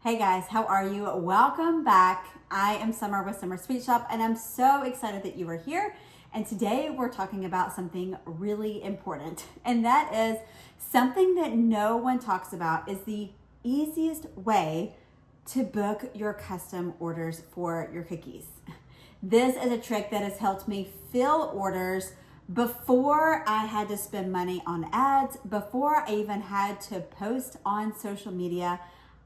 Hey guys, how are you? Welcome back. I am Summer with Summer Sweet Shop, and I'm so excited that you are here. And today we're talking about something really important, and that is something that no one talks about is the easiest way to book your custom orders for your cookies. This is a trick that has helped me fill orders before I had to spend money on ads, before I even had to post on social media.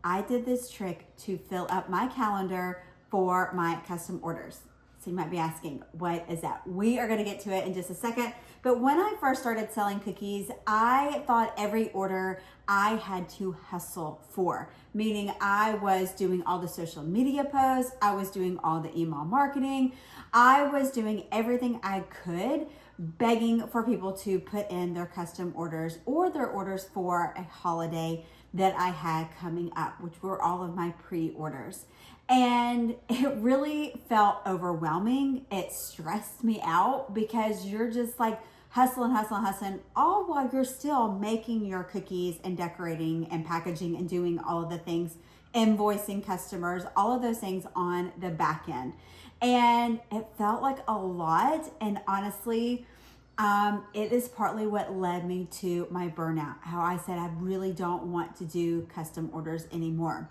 I did this trick to fill up my calendar for my custom orders. So you might be asking, what is that? We are going to get to it in just a second. But when I first started selling cookies, I thought every order I had to hustle for, meaning I was doing all the social media posts, I was doing all the email marketing, I was doing everything I could, begging for people to put in their custom orders or their orders for a holiday that I had coming up, which were all of my pre-orders. And it really felt overwhelming. It stressed me out because you're just like hustling, all while you're still making your cookies and decorating and packaging and doing all of the things, invoicing customers, all of those things on the back end. And it felt like a lot. And honestly, it is partly what led me to my burnout. How I said I really don't want to do custom orders anymore.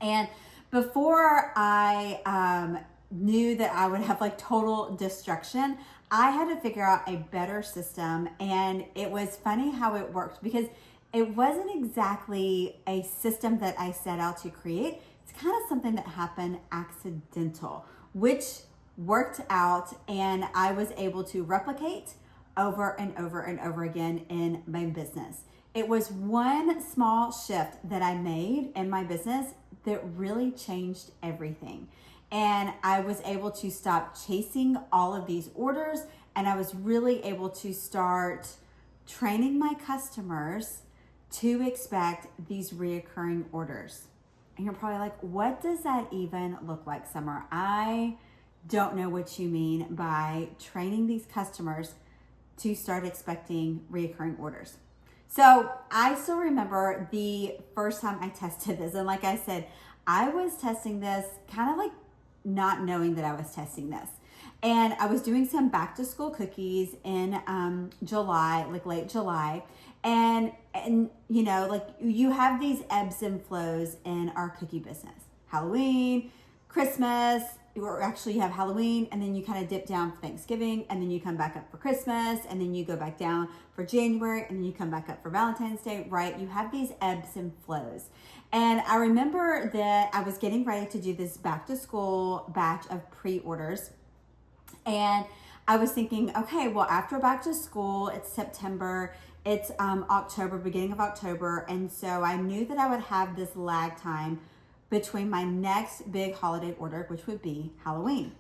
And before I knew that I would have like total destruction, I had to figure out a better system. And it was funny how it worked because it wasn't exactly a system that I set out to create. It's kind of something that happened accidental, which worked out, and I was able to replicate over and over and over again in my business. It was one small shift that I made in my business that really changed everything. And I was able to stop chasing all of these orders, and I was really able to start training my customers to expect these reoccurring orders. And you're probably like, what does that even look like, Summer? I don't know what you mean by training these customers to start expecting reoccurring orders. So I still remember the first time I tested this. And like I said, I was testing this kind of like not knowing that I was testing this. And I was doing some back to school cookies in July, like late July. And you know, like you have these ebbs and flows in our cookie business. Halloween, Christmas, or actually you have Halloween, and then you kind of dip down for Thanksgiving, and then you come back up for Christmas, and then you go back down for January, and then you come back up for Valentine's Day, right? You have these ebbs and flows. And I remember that I was getting ready to do this back to school batch of pre-orders, and I was thinking, okay, well, after back to school, it's September, it's October, beginning of October, and so I knew that I would have this lag time between my next big holiday order, which would be Halloween.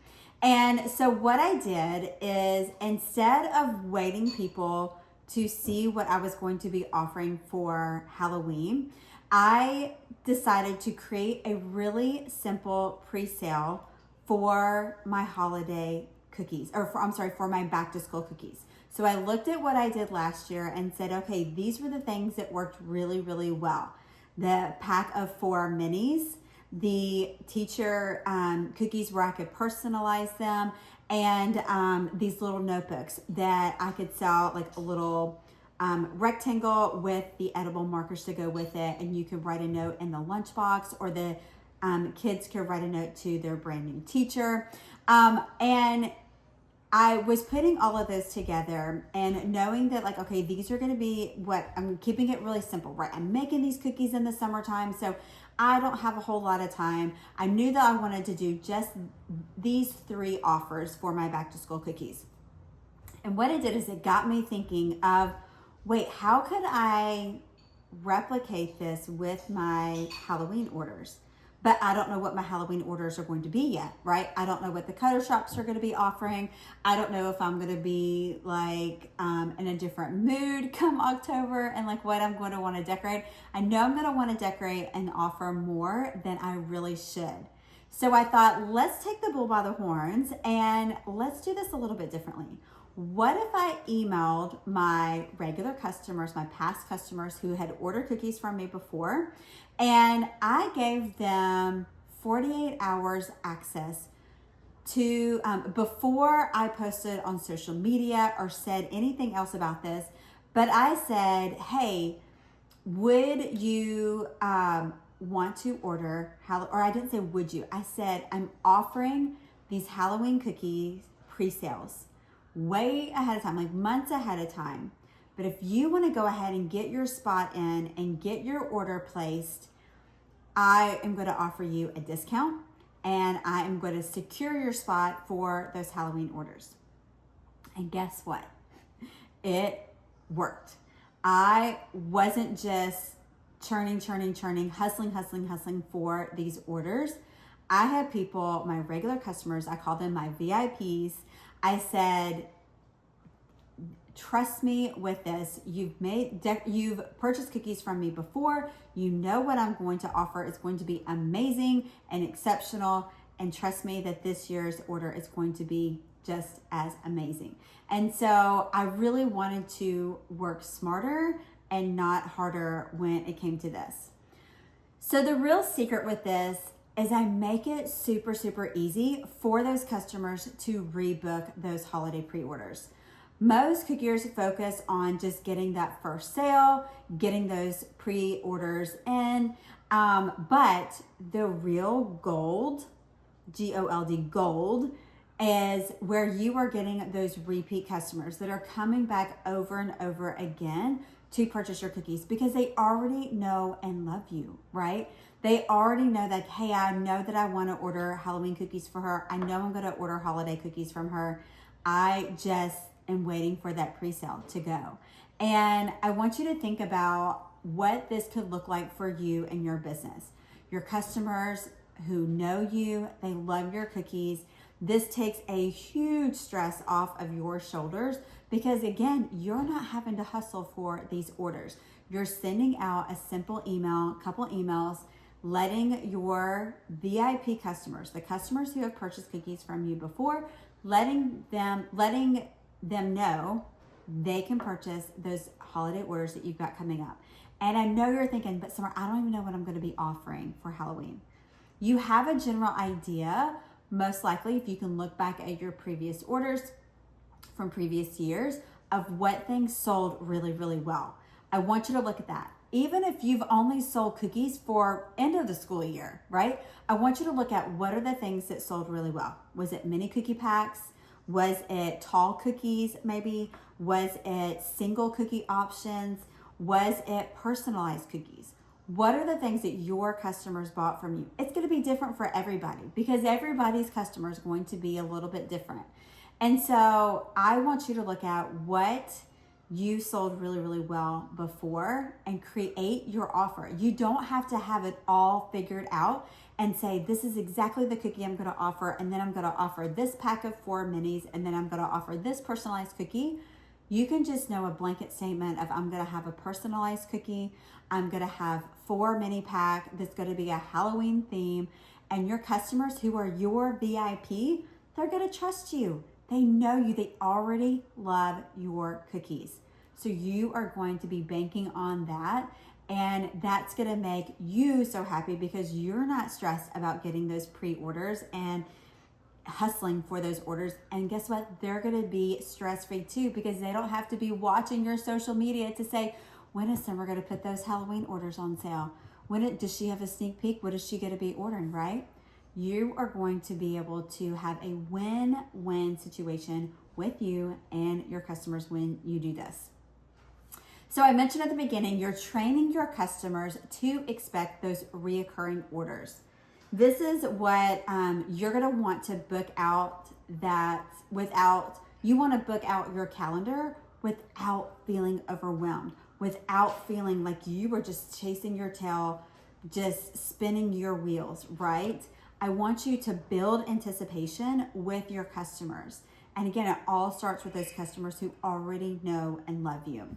And so what I did is, instead of waiting people to see what I was going to be offering for Halloween, I decided to create a really simple pre-sale for my holiday cookies, for my back to school cookies. So I looked at what I did last year and said, okay, these were the things that worked really, really well. The pack of 4 minis, the teacher cookies where I could personalize them, and these little notebooks that I could sell, like a little rectangle with the edible markers to go with it, and you could write a note in the lunchbox, or the kids could write a note to their brand new teacher. And I was putting all of those together and knowing that, like, okay, these are going to be what I'm keeping it really simple, right? I'm making these cookies in the summertime, so I don't have a whole lot of time. I knew that I wanted to do just these 3 offers for my back to school cookies. And what it did is it got me thinking of, wait, how could I replicate this with my Halloween orders? But I don't know what my Halloween orders are going to be yet, right? I don't know what the cutter shops are going to be offering. I don't know if I'm going to be like in a different mood come October, and like what I'm going to want to decorate. I know I'm going to want to decorate and offer more than I really should. So I thought, let's take the bull by the horns and let's do this a little bit differently. what if I emailed my regular customers, my past customers who had ordered cookies from me before, and I gave them 48 hours access to, before I posted on social media or said anything else about this, but I said, hey, would you want to order, or I didn't say would you, I said I'm offering these Halloween cookies pre-sales way ahead of time, like months ahead of time. But if you want to go ahead and get your spot in and get your order placed, I am going to offer you a discount and I am going to secure your spot for those Halloween orders. And guess what? It worked. I wasn't just churning, hustling for these orders. I had people, my regular customers, I call them my VIPs. I said, trust me with this. You've purchased cookies from me before. You know what I'm going to offer is going to be amazing and exceptional. And trust me that this year's order is going to be just as amazing. And so I really wanted to work smarter and not harder when it came to this. So the real secret with this is I make it super easy for those customers to rebook those holiday pre-orders. Most cookiers focus on just getting that first sale, getting those pre-orders in, but the real gold, G-O-L-D, gold, is where you are getting those repeat customers that are coming back over and over again to purchase your cookies because they already know and love you, right? They already know that, hey, I know that I want to order Halloween cookies for her. I know I'm going to order holiday cookies from her. I just am waiting for that pre-sale to go. And I want you to think about what this could look like for you and your business. Your customers who know you, they love your cookies. This takes a huge stress off of your shoulders because again, you're not having to hustle for these orders. You're sending out a simple email, a couple emails, letting your VIP customers, the customers who have purchased cookies from you before, letting them know they can purchase those holiday orders that you've got coming up. And I know you're thinking, but Summer, I don't even know what I'm going to be offering for Halloween. You have a general idea, most likely, if you can look back at your previous orders from previous years of what things sold really well. I want you to look at that. Even if you've only sold cookies for end of the school year, right? I want you to look at what are the things that sold really well. Was it mini cookie packs? Was it tall cookies maybe? Was it single cookie options? Was it personalized cookies? What are the things that your customers bought from you? It's going to be different for everybody because everybody's customer is going to be a little bit different. And so I want you to look at what you sold really well before and create your offer. You don't have to have it all figured out and say, this is exactly the cookie I'm going to offer. And then I'm going to offer this pack of 4 minis. And then I'm going to offer this personalized cookie. You can just know a blanket statement of I'm going to have a personalized cookie. I'm going to have 4 mini pack that's going to be a Halloween theme. And your customers who are your VIP, they're going to trust you. They know you. They already love your cookies. So you are going to be banking on that. And that's going to make you so happy because you're not stressed about getting those pre-orders and hustling for those orders. And guess what? They're going to be stress-free too because they don't have to be watching your social media to say, when is Summer going to put those Halloween orders on sale? Does she have a sneak peek? What is she going to be ordering, right? You are going to be able to have a win-win situation with you and your customers when you do this. So I mentioned at the beginning, you're training your customers to expect those reoccurring orders. This is what you're going to want to book out you want to book out your calendar without feeling overwhelmed, without feeling like you were just chasing your tail, just spinning your wheels, right? I want you to build anticipation with your customers. And again, it all starts with those customers who already know and love you.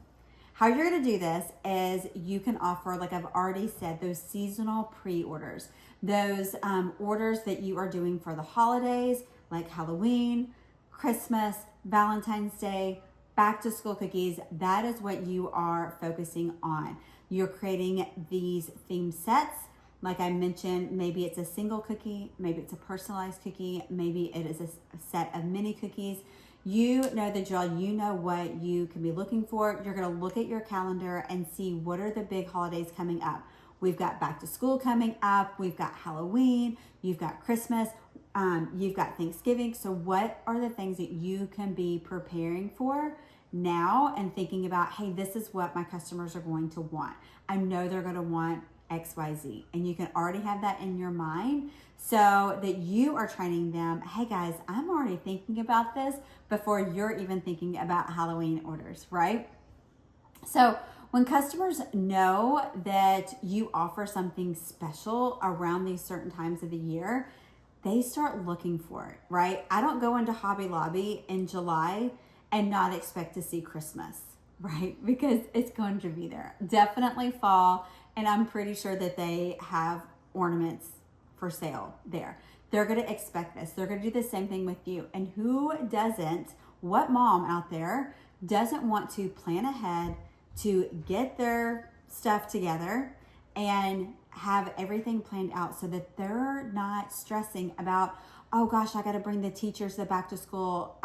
How you're going to do this is you can offer, like I've already said, those seasonal pre-orders, those orders that you are doing for the holidays, like Halloween, Christmas, Valentine's Day, back to school cookies, that is what you are focusing on. You're creating these theme sets. Like I mentioned, maybe it's a single cookie, maybe it's a personalized cookie, maybe it is a set of mini cookies. You know the drill. You know what you can be looking for. You're going to look at your calendar and see what are the big holidays coming up. We've got back to school coming up. We've got Halloween. You've got Christmas. You've got Thanksgiving. So what are the things that you can be preparing for now and thinking about, hey, this is what my customers are going to want. I know they're going to want XYZ. And you can already have that in your mind so that you are training them, hey guys, I'm already thinking about this before you're even thinking about Halloween orders, right? So when customers know that you offer something special around these certain times of the year, they start looking for it, right? I don't go into Hobby Lobby in July and not expect to see Christmas, right? Because it's going to be there. Definitely fall, and I'm pretty sure that they have ornaments for sale there. They're going to expect this. They're going to do the same thing with you. And who doesn't, what mom out there doesn't want to plan ahead to get their stuff together and have everything planned out so that they're not stressing about, oh gosh, I got to bring the teachers the back to school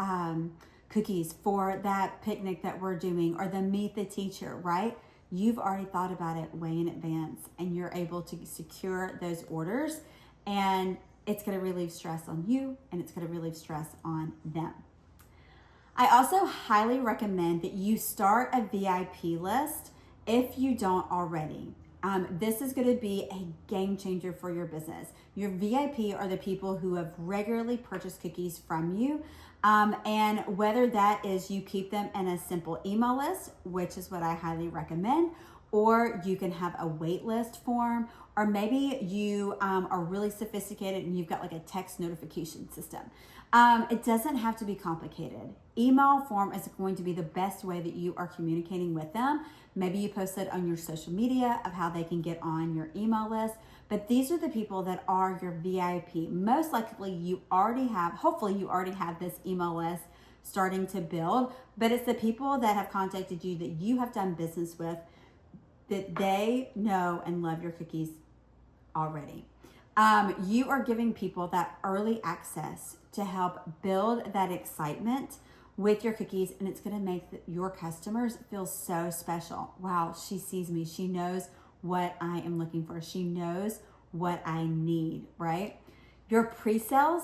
cookies for that picnic that we're doing, or the meet the teacher, right? You've already thought about it way in advance and you're able to secure those orders, and it's going to relieve stress on you and it's going to relieve stress on them. I also highly recommend that you start a VIP list if you don't already. This is going to be a game changer for your business. Your VIP are the people who have regularly purchased cookies from you. And whether that is you keep them in a simple email list, which is what I highly recommend, or you can have a wait list form, or maybe you are really sophisticated and you've got like a text notification system. It doesn't have to be complicated. Email form is going to be the best way that you are communicating with them. Maybe you post it on your social media of how they can get on your email list. But these are the people that are your VIP. Most likely you already have, hopefully you already have this email list starting to build, but it's the people that have contacted you that you have done business with, that they know and love your cookies already. You are giving people that early access to help build that excitement with your cookies, and it's going to make your customers feel so special. Wow, she sees me. She knows what I am looking for. She knows what I need, right? Your pre-sales,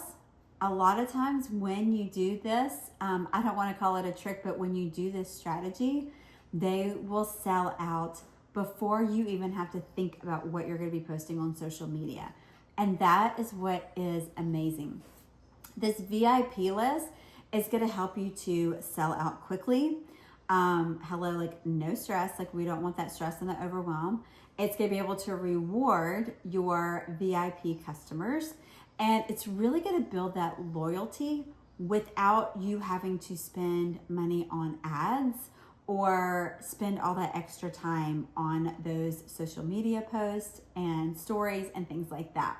a lot of times when you do this, I don't want to call it a trick, but when you do this strategy, they will sell out before you even have to think about what you're going to be posting on social media. And that is what is amazing. This VIP list is going to help you to sell out quickly. Like no stress. Like we don't want that stress and that overwhelm. It's going to be able to reward your VIP customers. And it's really going to build that loyalty without you having to spend money on ads or spend all that extra time on those social media posts and stories and things like that.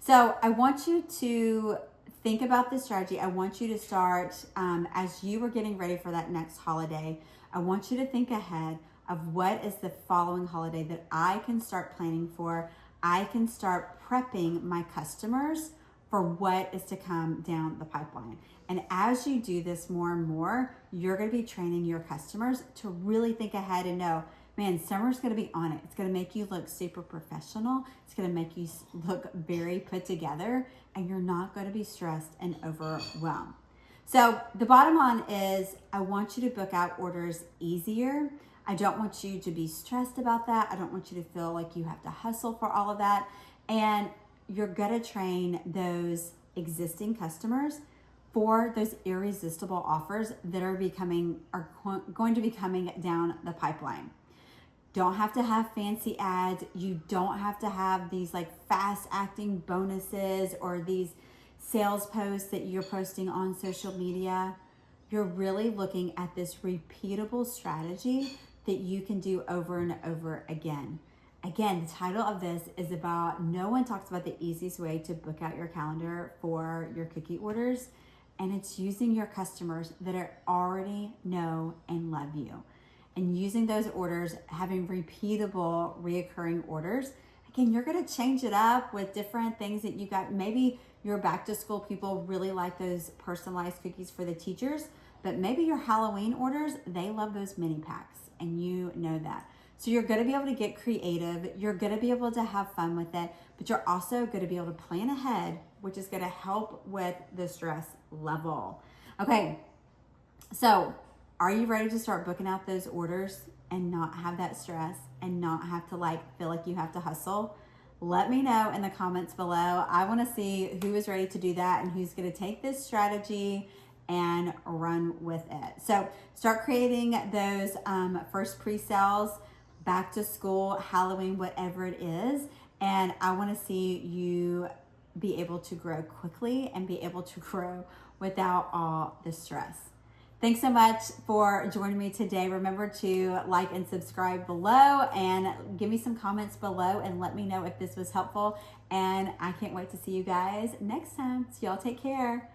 So I want you to think about this strategy. I want you to start, as you are getting ready for that next holiday, I want you to think ahead of what is the following holiday that I can start planning for. I can start prepping my customers for what is to come down the pipeline. And as you do this more and more, you're going to be training your customers to really think ahead and know, man, summer's going to be on it. It's going to make you look super professional. It's going to make you look very put together, and you're not going to be stressed and overwhelmed. So the bottom line is I want you to book out orders easier. I don't want you to be stressed about that. I don't want you to feel like you have to hustle for all of that. And you're going to train those existing customers for those irresistible offers that are going to be coming down the pipeline. Don't have to have fancy ads. You don't have to have these like fast acting bonuses or these sales posts that you're posting on social media. You're really looking at this repeatable strategy that you can do over and over again. Again, the title of this is about, no one talks about the easiest way to book out your calendar for your cookie orders. and it's using your customers that are already know and love you. And using those orders, having repeatable, reoccurring orders. Again, you're gonna change it up with different things that you got. Maybe your back to school people really like those personalized cookies for the teachers, but maybe your Halloween orders, they love those mini packs, and you know that. So you're gonna be able to get creative, you're gonna be able to have fun with it, but you're also gonna be able to plan ahead, which is gonna help with the stress level. Okay, so are you ready to start booking out those orders and not have that stress and not have to feel like you have to hustle? Let me know in the comments below. I want to see who is ready to do that and who's going to take this strategy and run with it. So start creating those first pre-sales, back to school, Halloween, whatever it is. And I want to see you be able to grow quickly and be able to grow without all the stress. Thanks so much for joining me today. Remember to like and subscribe below and give me some comments below and let me know if this was helpful. And I can't wait to see you guys next time. So y'all take care.